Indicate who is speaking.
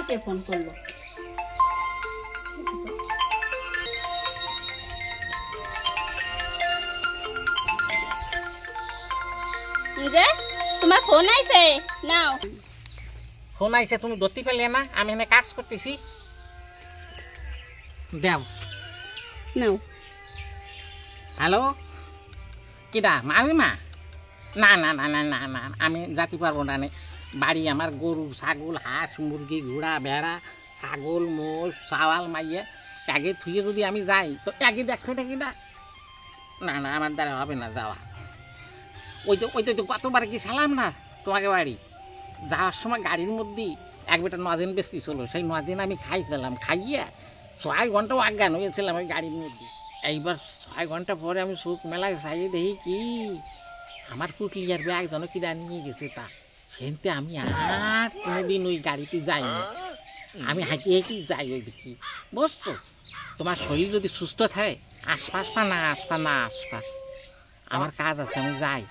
Speaker 1: কে phone করলো? যে তোমার ফোন আইছে, নাও।
Speaker 2: ফোন আইছে, তুমি ধরতে পেলে না? আমি এখানে কাজ করতেছি। দেও,
Speaker 1: নাও।
Speaker 2: হ্যালো, কিডা মামিমা? না না না না না না, আমি যাতে পারবো না। বাড়ি আমার গরু, ছাগল, হাঁস, মুরগি, ঘোড়া, ভেড়া, ছাগল, মোষ, চাওয়াল মাইয়ে আগে থুয়ে যদি আমি যাই তো আগে দেখবে না কিনা? না না, আমার দ্বারা হবে না যাওয়া। ওই তো কতবার কি সালাম না তোমাকে বাড়ি যাওয়ার সময় গাড়ির মধ্যেই এক বেটা নজেন বেশি ছিল, সেই নজেন আমি খাইছিলাম। খাইয়ে 6 ঘন্টাও অজ্ঞান হয়েছিলাম ওই গাড়ির মধ্যে। এইবার 6 ঘন্টা পরে আমি চোখ মেলায় চাইয়ে দেখি কি আমার পুটলিয়ার ব্যাগ যেন কিনা নিয়ে গেছে। তা সেনতে আমি আর কোনোদিন ওই গাড়িতে যাই না, আমি হাঁটি হাঁটি যাই ওই দেখি। বুঝছো, তোমার শরীর যদি সুস্থ থাকে আসপাস না আসপা না আসপাস, আমার কাজ আছে, আমি যাই।